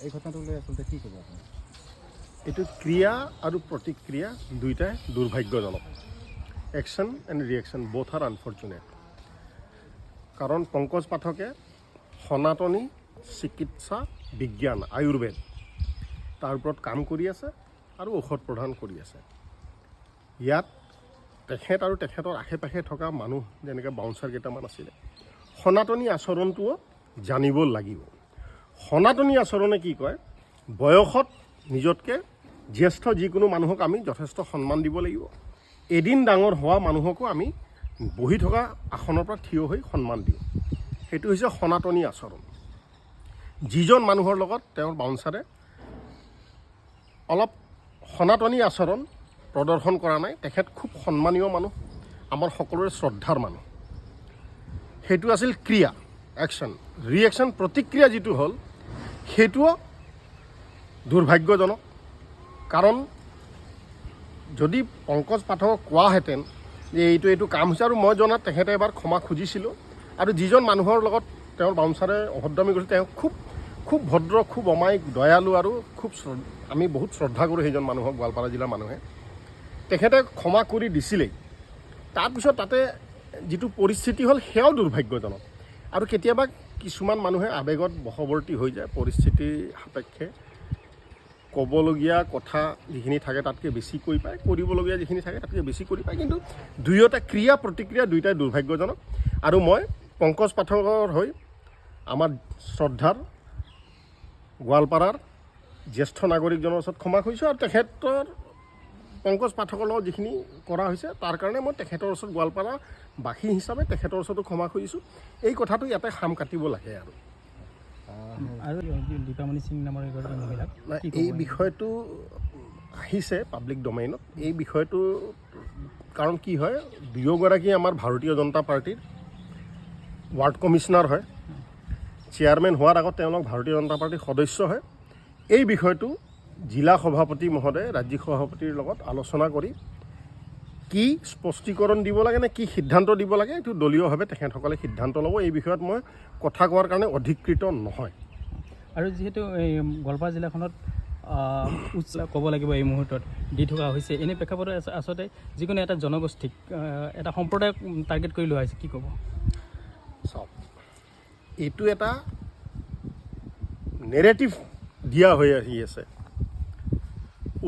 এই ঘটনাটোলৈ আচলতে কি ক'ব আপুনি? এইটো ক্ৰিয়া আৰু প্ৰতিক্ৰিয়া দুয়োটাই দুৰ্ভাগ্যজনক। Action and reaction both R unfortunate. কাৰণ পংকজ পাঠকে সনাতনী চিকিৎসা বিজ্ঞান আয়ুৰ্বেদ তাৰ ওপৰত কাম কৰি আছে আৰু ঔষধ প্ৰদান কৰি আছে। ইয়াত তেখেত আৰু তেখেতৰ আশে পাশে থকা মানুহ যেনেকৈ বাউন্সাৰ কেইটামান আছিলে, সনাতনী আচৰণটোও জানিব লাগিব। সনাতনী আচৰণে কি কয়, বয়সত নিজতকৈ জ্যেষ্ঠ যিকোনো মানুহক আমি যথেষ্ট সন্মান দিব লাগিব। এদিন ডাঙৰ হোৱা মানুহকো আমি বহি থকা আসনৰ পৰা থিয় হৈ সন্মান দিওঁ। সেইটো হৈছে সনাতনী আচৰণ। যিজন মানুহৰ লগত তেওঁৰ বাউন্সাৰে অলপ সনাতনী আচৰণ প্ৰদৰ্শন কৰা নাই, তেখেত খুব সন্মানীয় মানুহ, আমাৰ সকলোৰে শ্ৰদ্ধাৰ মানুহ। সেইটো আছিল ক্ৰিয়া, একশ্যন। ৰিয়েকশ্যন প্ৰতিক্ৰিয়া যিটো হ'ল, সেইটোও দুৰ্ভাগ্যজনক। কাৰণ যদি পংকজ পাঠকক কোৱাহেঁতেন যে এইটো কাম হৈছে, আৰু মই জনাত তেখেতে এবাৰ ক্ষমা খুজিছিলোঁ, আৰু যিজন মানুহৰ লগত তেওঁৰ বাউন্সাৰে অভদ্ৰামি কৰিছিল তেওঁ খুব ভদ্ৰ, খুব অমায়িক, দয়ালু, আৰু আমি বহুত শ্ৰদ্ধা কৰোঁ সেইজন মানুহক, গোৱালপাৰা জিলাৰ মানুহে। তেখেতে ক্ষমা কৰি দিছিলেই। তাৰপিছত তাতে যিটো পৰিস্থিতি হ'ল সেয়াও দুৰ্ভাগ্যজনক। আৰু কেতিয়াবা কিছুমান মানুহে আৱেগত বশৱৰ্তী হৈ যায়, পৰিস্থিতিৰ সাপেক্ষে ক'বলগীয়া কথা যিখিনি থাকে তাতকৈ বেছি কৈ পায়, কৰিবলগীয়া যিখিনি থাকে তাতকৈ বেছি কৰি পায়। কিন্তু দুয়োটা ক্ৰিয়া প্ৰতিক্ৰিয়া দুয়োটাই দুৰ্ভাগ্যজনক। আৰু মই পংকজ পাঠকৰ হৈ আমাৰ শ্ৰদ্ধাৰ গোৱালপাৰাৰ জ্যেষ্ঠ নাগৰিকজনৰ ওচৰত ক্ষমা খুজিছোঁ, আৰু তেখেতৰ পংকজ পাঠকৰ লগত যিখিনি কৰা হৈছে তাৰ কাৰণে মই তেখেতৰ ওচৰত গোৱালপাৰাবাসী হিচাপে তেখেতৰ ওচৰতো ক্ষমা খুজিছোঁ। এই কথাটো ইয়াতে খাম কাটিব লাগে। আৰু দীপামণি সিং নামৰ এগৰাকী মহিলাক এই বিষয়টো আহিছে পাব্লিক ডমেইনত। এই বিষয়টো কাৰণ কি হয়, দুয়োগৰাকী আমাৰ ভাৰতীয় জনতা পাৰ্টীৰ ৱাৰ্ড কমিশ্যনাৰ হয়, চেয়াৰমেন হোৱাৰ আগত তেওঁলোক ভাৰতীয় জনতা পাৰ্টীৰ সদস্য হয়। এই বিষয়টো জিলা সভাপতি মহোদয়ে ৰাজ্যিক সভাপতিৰ লগত আলোচনা কৰি কি স্পষ্টীকৰণ দিব লাগে নে কি সিদ্ধান্ত দিব লাগে, এইটো দলীয়ভাৱে তেখেতসকলে সিদ্ধান্ত ল'ব। এই বিষয়ত মই কথা কোৱাৰ কাৰণে অধিকৃত নহয়। আৰু যিহেতু এই গোৱালপাৰা জিলাখনত ক'ব লাগিব এই মুহূৰ্তত দি থকা হৈছে, এনে প্ৰেক্ষাপটত আচলতে যিকোনো এটা জনগোষ্ঠীক এটা সম্প্ৰদায়ক টাৰ্গেট কৰি লোৱা হৈছে, কি ক'ব? চাওক, এইটো এটা নেৰেটিভ দিয়া হৈ আহি আছে।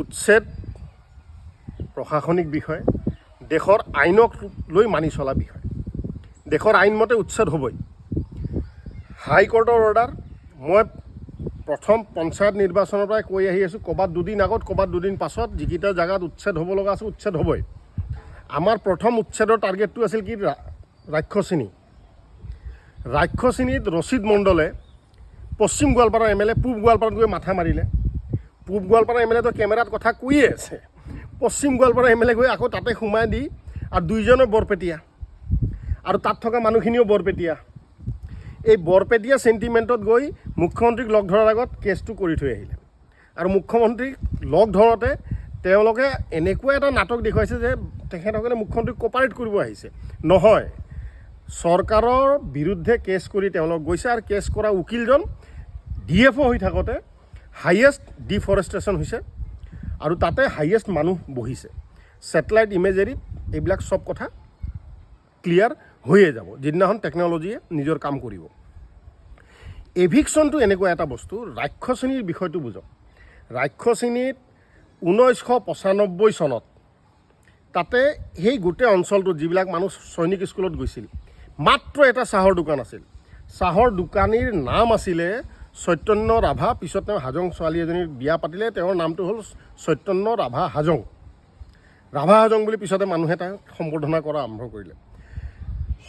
উচ্ছেদ প্ৰশাসনিক বিষয়, দেশৰ আইনক লৈ মানি চলা বিষয়। দেশৰ আইনমতে উচ্ছেদ হ'বই। হাইকোৰ্টৰ অৰ্ডাৰ মই প্ৰথম পঞ্চায়ত নিৰ্বাচনৰ পৰাই কৈ আহি আছোঁ, ক'ৰবাত দুদিন আগত, ক'ৰবাত দুদিন পাছত, যিকেইটা জেগাত উচ্ছেদ হ'ব লগা আছে উচ্ছেদ হ'বই। আমাৰ প্ৰথম উচ্ছেদৰ টাৰ্গেটটো আছিল কি, ৰাক্ষসিনী। ৰাক্ষসিনীত ৰচিদ মণ্ডলে পশ্চিম গোৱালপাৰাৰ MLA পূব গোৱালপাৰাত গৈ মাথা মাৰিলে। পূব গোৱালপাৰা MLAটো কেমেৰাত কথা কৈয়ে আছে, পশ্চিম গোৱালপাৰা MLA গৈ আকৌ তাতে সোমাই দি, আৰু দুইজনে বৰপেটীয়া, আৰু তাত থকা মানুহখিনিও বৰপেটীয়া। এই বৰপেটীয়া চেণ্টিমেণ্টত গৈ মুখ্যমন্ত্ৰীক লগ ধৰাৰ আগত কেছটো কৰি থৈ আহিলে। আৰু মুখ্যমন্ত্ৰীক লগ ধৰোঁতে তেওঁলোকে এনেকুৱা এটা নাটক দেখুৱাইছে যে তেখেতসকলে মুখ্যমন্ত্ৰীক কপাৰেট কৰিব আহিছে। নহয়, চৰকাৰৰ বিৰুদ্ধে কেছ কৰি তেওঁলোক গৈছে, আৰু কেছ কৰা উকিলজন DFO হৈ থাকোঁতে হাইয়েষ্ট ডিফৰেষ্টেশ্যন হৈছে, আৰু তাতে হাইয়েষ্ট মানুহ বহিছে। ছেটেলাইট ইমেজেৰীত এইবিলাক চব কথা ক্লিয়াৰ হৈয়ে যাব যিদিনাখন টেকন'লজিয়ে নিজৰ কাম কৰিব। এভিকশ্যনটো এনেকুৱা এটা বস্তু, ৰাক্ষসিনীৰ বিষয়টো বুজক। ৰাক্ষসিনীত 1995 চনত তাতে সেই গোটেই অঞ্চলটোত যিবিলাক মানুহ সৈনিক স্কুলত গৈছিল, মাত্ৰ এটা চাহৰ দোকান আছিল। চাহৰ দোকানীৰ নাম আছিলে চৈতন্য ৰাভা। পিছত তেওঁ হাজং ছোৱালী এজনীৰ বিয়া পাতিলে, তেওঁৰ নামটো হ'ল চৈতন্য ৰাভা হাজং। ৰাভা হাজং বুলি পিছতে মানুহে তাক সম্বোধন কৰা আৰম্ভ কৰিলে।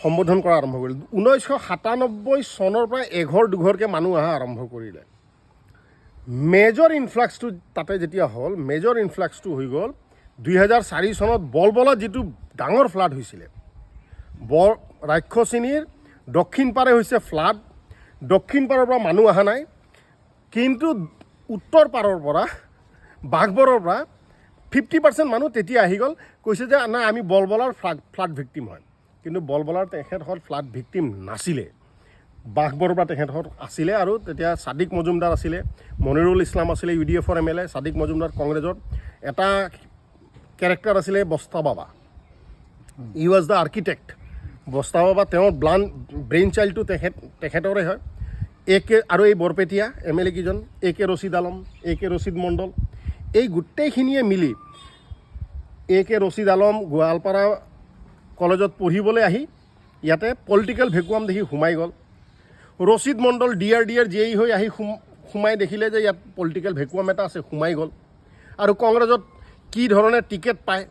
1997 চনৰ পৰা এঘৰ দুঘৰকৈ মানুহ অহা আৰম্ভ কৰিলে। মেজৰ ইনফ্লাক্সটো তাতে যেতিয়া হ'ল, মেজৰ ইনফ্লাক্সটো হৈ গ'ল 2004 চনত বলবলাত যিটো ডাঙৰ ফ্লাড হৈছিলে। ৰাক্ষসিনীৰ দক্ষিণ পাৰে হৈছে ফ্লাড, দক্ষিণ পাৰৰ পৰা মানুহ অহা নাই, কিন্তু উত্তৰ পাৰৰ পৰা বাঘবৰৰ পৰা 50% মানুহ তেতিয়া আহি গ'ল। কৈছে যে নাই, আমি বলবলাৰ ফ্লাড ভিক্টিম হয়। কিন্তু বলবলাৰ তেখেতসকল ফ্লাড ভিক্টিম নাছিলে। বাঘবৰপৰা তেখেতৰ আছিলে আৰু তেতিয়া ছাদিক মজুমদাৰ আছিলে, মনিৰুল ইছলাম আছিলে UDFৰ MLA, ছাদিক মজুমদাৰ কংগ্ৰেছৰ, এটা কেৰেক্টাৰ আছিলে বস্তা বাবা, ই ৱাজ দ্য আৰ্কিটেক্ট। বস্তা বাবা তেওঁৰ ব্ৰেইন চাইল্ডটো তেখেতৰে হয়। আৰু এই বৰপেটীয়া MLA কেইজন AK ৰচিদ আলম, AK ৰচিদ মণ্ডল, এই গোটেইখিনিয়ে মিলি AK ৰচিদ আলম গোৱালপাৰা কলেজত পঢ়িবলৈ আহি ইয়াতে পলিটিকেল ভেকুৱাম দেখি সোমাই গ'ল। ৰচিদ মণ্ডল DRDৰ JE হৈ আহি সোমাই দেখিলে যে ইয়াত পলিটিকেল ভেকুৱাম এটা আছে, সোমাই গ'ল। আৰু কংগ্ৰেছত কি ধৰণে টিকেট পায়,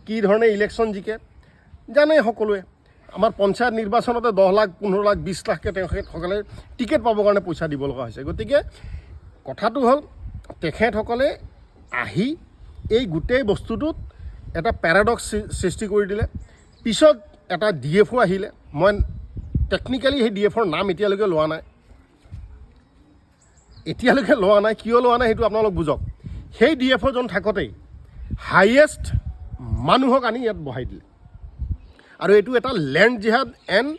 কি ধৰণে ইলেকশ্যন জিকে জানে সকলোৱে। আমাৰ পঞ্চায়ত নিৰ্বাচনতে 10 লাখ 15 লাখ 20 লাখকৈ তেখেতসকলে টিকেট পাবৰ কাৰণে পইচা দিব লগা হৈছে। গতিকে কথাটো হ'ল তেখেতসকলে আহি এই গোটেই বস্তুটোত এটা পেৰাডক্স সৃষ্টি কৰি দিলে। পিছত এটা DFO আহিলে, মই টেকনিকেলি সেই DFৰ নাম এতিয়ালৈকে লোৱা নাই, কিয় লোৱা নাই সেইটো আপোনালোক বুজক। সেই DFজন থাকোঁতেই হাইয়েষ্ট মানুহক আনি ইয়াত বহাই দিলে আৰু এইটো এটা লেণ্ড জিহাদ এণ্ড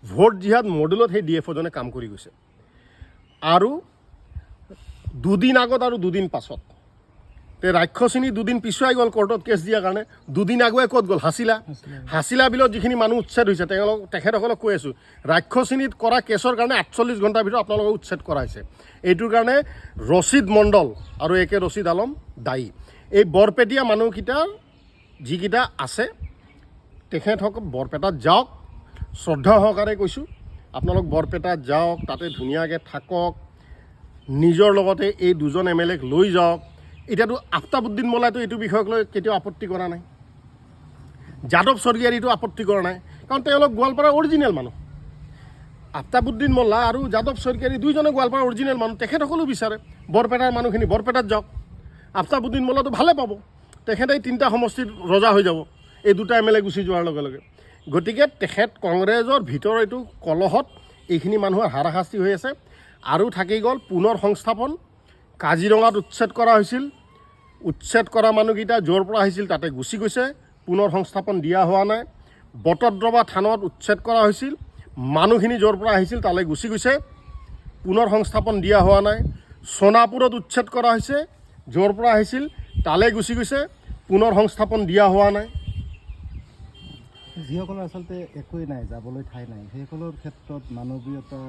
ভোট জিহাদ মডেলত সেই DFজনে কাম কৰি গৈছে। আৰু দুদিন আগত আৰু দুদিন পাছত ৰাক্ষসিনী দুদিন পিছুৱাই গ'ল কোৰ্টত কেছ দিয়াৰ কাৰণে। দুদিন আগুৱাই ক'ত গ'ল? হাছিলা বিলত যিখিনি মানুহ উচ্ছেদ হৈছে তেখেতসকলক কৈ আছোঁ, ৰাক্ষসিনীত কৰা কেছৰ কাৰণে 48 ঘণ্টাৰ ভিতৰত আপোনালোকক উচ্ছেদ কৰা হৈছে। এইটোৰ কাৰণে ৰচিদ মণ্ডল আৰু AK ৰচিদ আলম দায়ী। এই বৰপেটীয়া মানুহকেইটাৰ যিকেইটা আছে তেখেতসকল বৰপেটাত যাওক, শ্ৰদ্ধা সহকাৰে কৈছোঁ, আপোনালোক বৰপেটাত যাওক, তাতে ধুনীয়াকৈ থাকক, নিজৰ লগতে এই দুজন MLAক লৈ যাওক। এতিয়াতো আফতাবুদ্দিন মোল্লাইতো এইটো বিষয়ক লৈ কেতিয়াও আপত্তি কৰা নাই, যাদৱ স্বৰ্গীয়াৰীটো আপত্তি কৰা নাই, কাৰণ তেওঁলোক গোৱালপাৰাৰ অৰিজিনেল মানুহ। আফতাবুদ্দিন মোল্লা আৰু যাদৱ স্বৰ্গীয়াৰী দুইজনে গোৱালপাৰাৰ অৰিজিনেল মানুহ। তেখেতসকলেও বিচাৰে বৰপেটাৰ মানুহখিনি বৰপেটাত যাওক। আফতাবুদ্দিন মোল্লাটো ভালে পাব, তেখেতেই 3টা সমষ্টিত ৰজা হৈ যাব এই 2টা MLA গুচি যোৱাৰ লগে লগে। গতিকে কংগ্ৰেছৰ ভিতৰৰ এইটো কলহত এইখিনি মানুহৰ হাৰাশাস্তি হৈ আছে। আৰু থাকি গ'ল পুনৰ সংস্থাপন। কাজিৰঙাত উচ্ছেদ কৰা হৈছিল, উচ্ছেদ কৰা মানুহকেইটা য'ৰ পৰা আহিছিল তাতে গুচি গৈছে, পুনৰ সংস্থাপন দিয়া হোৱা নাই। বটদ্ৰৱা থানত উচ্ছেদ কৰা হৈছিল, মানুহখিনি য'ৰ পৰা আহিছিল তালৈ গুচি গৈছে, পুনৰ সংস্থাপন দিয়া হোৱা নাই। সোণাপুৰত উচ্ছেদ কৰা হৈছে, য'ৰ পৰা আহিছিল তালৈ গুচি গৈছে, পুনৰ সংস্থাপন দিয়া হোৱা নাই। যিসকলৰ আচলতে একোৱেই নাই, যাবলৈ ঠাই নাই, সেইসকলৰ ক্ষেত্ৰত মানৱীয়তা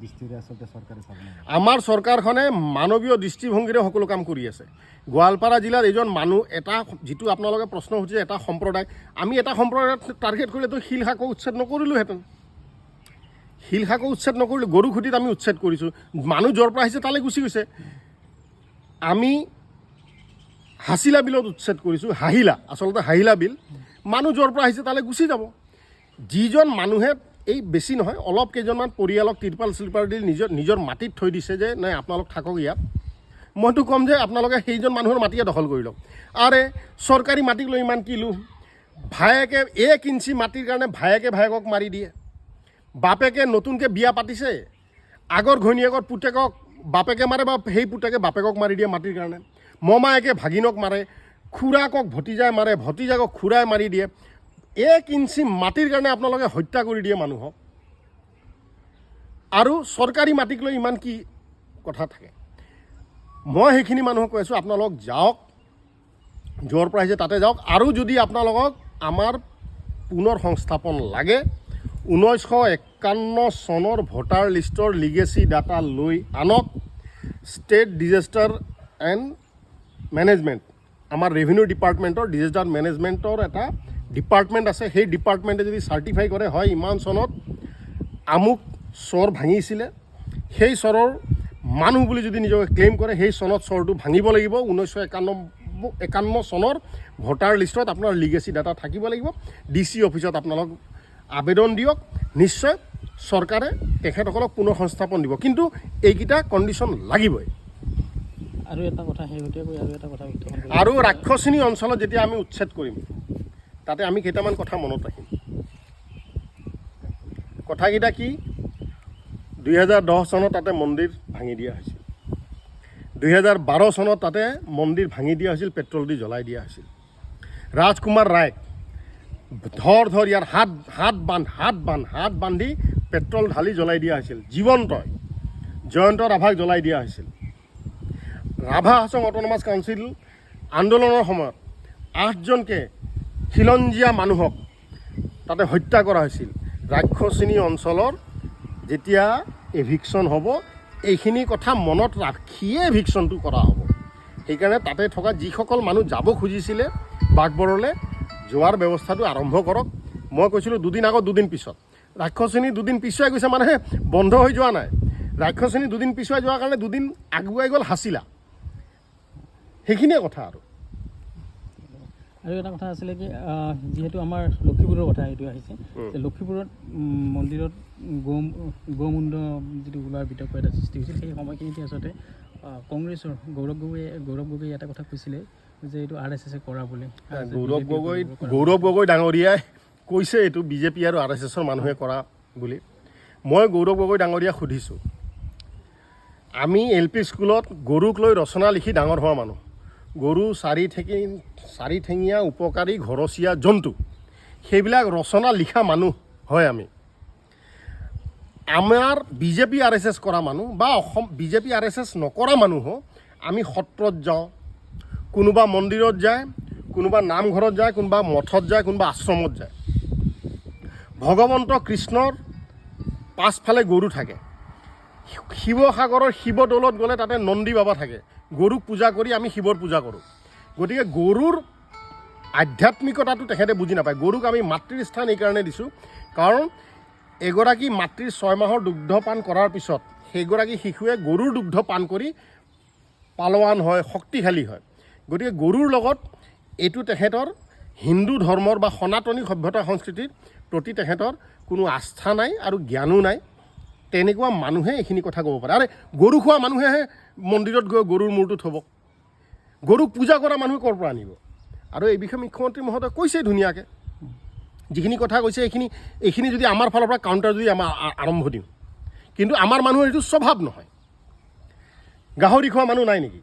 দৃষ্টিৰে আচলতে চৰকাৰে চাব লাগে। আমাৰ চৰকাৰখনে মানৱীয় দৃষ্টিভংগীৰে সকলো কাম কৰি আছে। গোৱালপাৰা জিলাৰ এজন মানুহ, এটা যিটো আপোনালোকে প্ৰশ্ন সুধিছে, এটা সম্প্ৰদায়, আমি এটা সম্প্ৰদায়ক টাৰ্গেট কৰিলেতো শিলশাকো উচ্ছেদ নকৰিলোহেঁতেন, গৰুখুটিত আমি উচ্ছেদ কৰিছোঁ, মানুহ য'ৰ পৰা আহিছে তালৈ গুচি গৈছে। আমি হাছিলা বিলত উচ্ছেদ কৰিছোঁ, আচলতে হাহিলা বিল, মানুহ য'ৰ পৰা আহিছে তালৈ গুচি যাব। যিজন মানুহে এই বেছি নহয় অলপ কেইজনমান পৰিয়ালক তিৰপাল চিৰপাল দি নিজৰ মাটিত থৈ দিছে যে নাই আপোনালোক থাকক ইয়াত, মইতো ক'ম যে আপোনালোকে সেইজন মানুহৰ মাটিয়ে দখল কৰি লওক। আৰে চৰকাৰী মাটিক লৈ ইমান কি লোভ? ভায়েকে 1 ইঞ্চি মাটিৰ কাৰণে ভায়েকক মাৰি দিয়ে। বাপেকে নতুনকৈ বিয়া পাতিছে, আগৰ ঘৈণীয়েকৰ পুতেকক বাপেকে মাৰে বা সেই পুতেকে বাপেকক মাৰি দিয়ে মাটিৰ কাৰণে। মমায়েকে ভাগিনক মাৰে, খুৰাকক ভতিজাই মাৰে, ভতিজাকক খুৰাই মাৰি দিয়ে। 1 ইঞ্চি মাটিৰ কাৰণে আপোনালোকে হত্যা কৰি দিয়ে মানুহক। আৰু চৰকাৰী মাটিক লৈ ইমান কি কথা থাকে? মই সেইখিনি মানুহক কৈ আছোঁ, আপোনালোক যাওক, য'ৰ পৰা আহিছে তাতে যাওক। আৰু যদি আপোনালোকক আমাৰ পুনৰ সংস্থাপন লাগে, 1951 চনৰ ভোটাৰ লিষ্টৰ লিগেচি ডাটা লৈ আনক। ষ্টেট ডিজাষ্টাৰ এণ্ড মেনেজমেণ্ট, আমাৰ ৰেভিনিউ ডিপাৰ্টমেণ্টৰ ডিজাষ্টাৰ মেনেজমেণ্টৰ এটা ডিপাৰ্টমেণ্ট আছে, সেই ডিপাৰ্টমেণ্টে যদি চাৰ্টিফাই কৰে হয় ইমান চনত আমুক চৰ ভাঙিছিলে, সেই চৰৰ মানুহ বুলি যদি নিজকে ক্লেইম কৰে, সেই চনত চৰটো ভাঙিব লাগিব। 1951 চনৰ ভোটাৰ লিষ্টত আপোনাৰ লিগেচি ডাটা থাকিব লাগিব। DC অফিচত আপোনালোক আবেদন দিয়ক, নিশ্চয় চৰকাৰে তেখেতসকলক পুনৰ সংস্থাপন দিব, কিন্তু এইকেইটা কণ্ডিশ্যন লাগিবই। আৰু এটা কথা আৰু ৰাক্ষসিনী অঞ্চলত যেতিয়া আমি উচ্ছেদ কৰিম, তাতে আমি কেইটামান কথা মনত ৰাখিম। কথাকেইটা কি? 2010 চনত তাতে মন্দিৰ ভাঙি দিয়া হৈছিল, 2012 চনত তাতে মন্দিৰ ভাঙি দিয়া হৈছিল, পেট্ৰল দি জ্বলাই দিয়া হৈছিল। ৰাজকুমাৰ ৰায়ক ধৰ ইয়াৰ হাত বান্ধি পেট্ৰল ঢালি জ্বলাই দিয়া হৈছিল জীৱন্তই। জয়ন্ত ৰাভাক জ্বলাই দিয়া হৈছিল। ৰাভা হাছং অট'নমাছ কাউন্সিল আন্দোলনৰ সময়ত 8জনকে খিলঞ্জীয়া মানুহক তাতে হত্যা কৰা হৈছিল। ৰাক্ষসিনী অঞ্চলৰ যেতিয়া এভিকশ্যন হ'ব, এইখিনি কথা মনত ৰাখিয়ে এভিকশ্যনটো কৰা হ'ব। সেইকাৰণে তাতে থকা যিসকল মানুহ যাব খুজিছিলে বাঘবৰলৈ, যোৱাৰ ব্যৱস্থাটো আৰম্ভ কৰক। মই কৈছিলোঁ 2 দিন আগত 2 দিন পিছত। ৰাক্ষসিনী 2 দিন পিছুৱাই গৈছে, মানে বন্ধ হৈ যোৱা নাই। ৰাক্ষসিনী 2 দিন পিছুৱাই যোৱাৰ কাৰণে 2 দিন আগুৱাই গ'ল হাছিলা। সেইখিনিয়ে কথা। আৰু এটা কথা আছিলে কি, যিহেতু আমাৰ লক্ষীপুৰৰ কথা এইটো আহিছে, যে লক্ষীপুৰত মন্দিৰত গৌমুণ্ড যিটো ওলোৱাৰ বিতৰ্ক এটা সৃষ্টি হৈছিল, সেই সময়খিনিতে আচলতে কংগ্ৰেছৰ গৌৰৱ গগৈ এটা কথা কৈছিলে যে এইটো RSSে কৰা বুলি। গৌৰৱ গগৈ ডাঙৰীয়াই কৈছে এইটো বিজেপি আৰু RSSৰ মানুহে কৰা বুলি। মই গৌৰৱ গগৈ ডাঙৰীয়াক সুধিছোঁ, আমি LP স্কুলত গৰুক লৈ ৰচনা লিখি ডাঙৰ হোৱা মানুহ। গৰু চাৰিঠেঙীয়া উপকাৰী ঘৰচীয়া জন্তু, সেইবিলাক ৰচনা লিখা মানুহ হয় আমি। আমাৰ বিজেপি RSS কৰা মানুহ বা অসম বিজেপি RSS নকৰা মানুহো আমি সত্ৰত যাওঁ, কোনোবা মন্দিৰত যায়, কোনোবা নামঘৰত যায়, কোনোবা মঠত যায়, কোনোবা আশ্ৰমত যায়। ভগৱন্ত কৃষ্ণৰ পাছফালে গৰু থাকে। শিৱসাগৰৰ শিৱদৌলত গ'লে তাতে নন্দী বাবা থাকে। গৰুক পূজা কৰি আমি শিৱৰ পূজা কৰোঁ। গতিকে গৰুৰ আধ্যাত্মিকতাটো তেখেতে বুজি নাপায়। গৰুক আমি মাতৃৰ স্থান এইকাৰণে দিছোঁ, কাৰণ এগৰাকী মাতৃৰ 6 মাহৰ দুগ্ধ পান কৰাৰ পিছত সেইগৰাকী শিশুৱে গৰুৰ দুগ্ধ পান কৰি পালোৱান হয়, শক্তিশালী হয়। গতিকে গৰুৰ লগত এইটো তেখেতৰ হিন্দু ধৰ্মৰ বা সনাতনী সভ্যতা সংস্কৃতিৰ প্ৰতি তেখেতৰ কোনো আস্থা নাই আৰু জ্ঞানো নাই। তেনেকুৱা মানুহে এইখিনি কথা ক'ব পাৰে। আৰে গৰু খোৱা মানুহেহে মন্দিৰত গৈ গৰুৰ মূৰটো থ'ব। গৰুক পূজা কৰা মানুহ ক'ৰ পৰা আনিব? আৰু এই বিষয়ে মুখ্যমন্ত্ৰী মহোদয়ে কৈছে ধুনীয়াকৈ। যিখিনি কথা কৈছে এইখিনি যদি আমাৰ ফালৰ পৰা কাউণ্টাৰ যদি আমাৰ আৰম্ভ দিওঁ, কিন্তু আমাৰ মানুহৰ এইটো স্বভাৱ নহয়। গাহৰি খোৱা মানুহ নাই নেকি?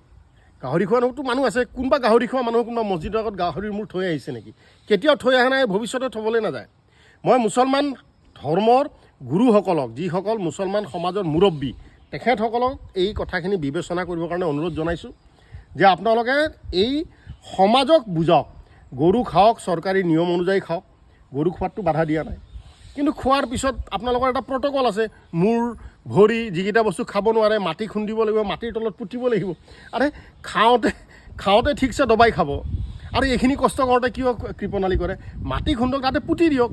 গাহৰি খোৱা মানুহ আছে। কোনোবা গাহৰি খোৱা মানুহ কোনোবা মছজিদৰ আগত গাহৰিৰ মূৰ থৈ আহিছে নেকি? কেতিয়াও থৈ অহা নাই, ভৱিষ্যতে থ'বলৈ নাযায়। মই মুছলমান ধৰ্মৰ গুৰুসকলক, যিসকল মুছলমান সমাজৰ মুৰব্বী, তেখেতসকলক এই কথাখিনি বিবেচনা কৰিবৰ কাৰণে অনুৰোধ জনাইছোঁ যে আপোনালোকে এই সমাজক বুজাওক, গৰু খাওক, চৰকাৰী নিয়ম অনুযায়ী খাওক, গৰু খোৱাতটো বাধা দিয়া নাই। কিন্তু খোৱাৰ পিছত আপোনালোকৰ এটা প্ৰট'কল আছে, মূৰ ভৰি যিকেইটা বস্তু খাব নোৱাৰে মাটি খুন্দিব লাগিব, মাটিৰ তলত পুতিব লাগিব। আৰে খাওঁতে ঠিকছে দবাই খাব, আৰু এইখিনি কষ্ট কৰোঁতে কিয় কৃপণালী কৰে? মাটি খুন্দক, তাতে পুতি দিয়ক।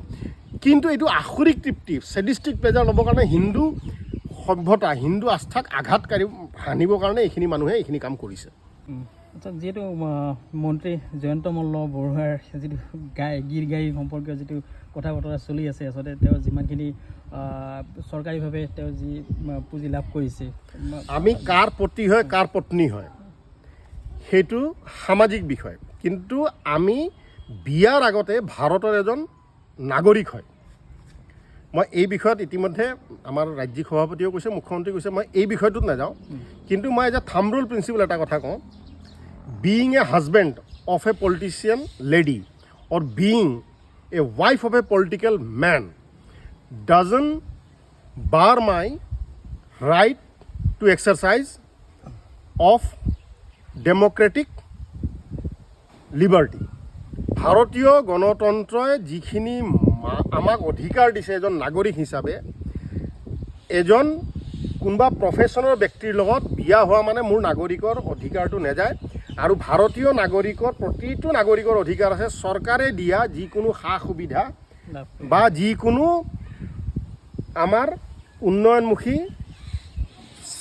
কিন্তু এইটো আখৰিক তৃপ্তি, ছেডিষ্টিক প্লেজাৰ ল'বৰ কাৰণে, হিন্দু সভ্যতা, হিন্দু আস্থাক আঘাতকাৰী হানিবৰ কাৰণে এইখিনি মানুহে এইখিনি কাম কৰিছে। আচ্ছা, যিহেতু মন্ত্ৰী জয়ন্ত মল্ল বৰুৱাৰ যিটো গীৰ গাড়ী সম্পৰ্কীয় যিটো কথা বতৰা চলি আছে, আচলতে তেওঁ যিমানখিনি চৰকাৰীভাৱে তেওঁ যি পুঁজি লাভ কৰিছে, আমি কাৰ পতি হয়, কাৰ পত্নী হয়, সেইটো সামাজিক বিষয়। কিন্তু আমি বিয়াৰ আগতে ভাৰতৰ এজন নাগৰিক হয়। মই এই বিষয়ত ইতিমধ্যে আমাৰ ৰাজ্যিক সভাপতিয়েও কৈছে, মুখ্যমন্ত্ৰী কৈছে, মই এই বিষয়টোত নাযাওঁ। কিন্তু মই as a thumb rule principle এটা কথা কওঁ, being a husband of a politician lady or being a wife of a political man doesn't bar my right to exercise of democratic liberty. ভাৰতীয় গণতন্ত্ৰই যিখিনি আমাক অধিকাৰ দিছে এজন নাগৰিক হিচাপে, এজন কোনোবা প্ৰফেশ্যনৰ ব্যক্তিৰ লগত বিয়া হোৱা মানে মোৰ নাগৰিকৰ অধিকাৰটো নেযায়। আৰু ভাৰতীয় নাগৰিকৰ প্ৰতিটো নাগৰিকৰ অধিকাৰ আছে চৰকাৰে দিয়া যিকোনো সা সুবিধা বা যিকোনো আমাৰ উন্নয়নমুখী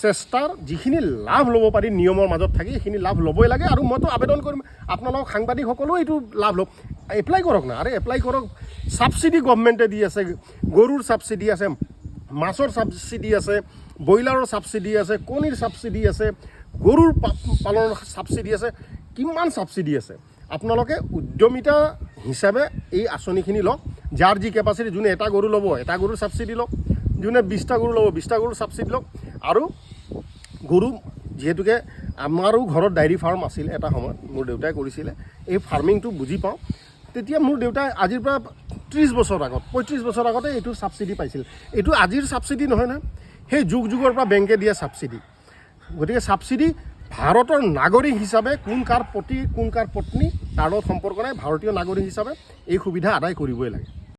চেষ্টাৰ যিখিনি লাভ ল'ব পাৰি নিয়মৰ মাজত থাকি, সেইখিনি লাভ ল'বই লাগে। আৰু মইতো আবেদন কৰিম আপোনালোক সাংবাদিকসকলেও এইটো লাভ লওক, এপ্লাই কৰক না। আৰে এপ্লাই কৰক, ছাবচিডি গভৰ্ণমেণ্টে দি আছে, গৰুৰ ছাবচিডি আছে, মাছৰ ছাবচিডি আছে, ব্ৰইলাৰৰ ছাবচিডি আছে, কণীৰ ছাবচিডি আছে, গৰুৰ পালনৰ ছাবচিডি আছে, কিমান ছাবচিডি আছে। আপোনালোকে উদ্যমিতা হিচাপে এই আঁচনিখিনি লওক। যাৰ যি কেপাচিটি, যোনে এটা গৰু ল'ব এটা গৰুৰ ছাবচিডি লওক, যোনে 20টা গৰু ল'ব 20টা গৰুৰ ছাবচিডি লওক। আৰু গৰু যিহেতুকে আমাৰো ঘৰত ডায়েৰী ফাৰ্ম আছিল এটা সময়ত, মোৰ দেউতাই কৰিছিলে, এই ফাৰ্মিংটো বুজি পাওঁ। তেতিয়া মোৰ দেউতাই আজিৰ পৰা 30 বছৰ আগত 35 বছৰ আগতে এইটো ছাবচিডি পাইছিল এইটো আজিৰ ছাবচিডি নহয় নহয় সেই যুগৰ পৰা বেংকে দিয়া ছাবচিডি গতিকে ছাবচিডি ভাৰতৰ নাগৰিক হিচাপে কোন কাৰ পতি কোন কাৰ পত্নী তাৰ লগত সম্পৰ্ক নাই ভাৰতীয় নাগৰিক হিচাপে এই সুবিধা আদায় কৰিবই লাগে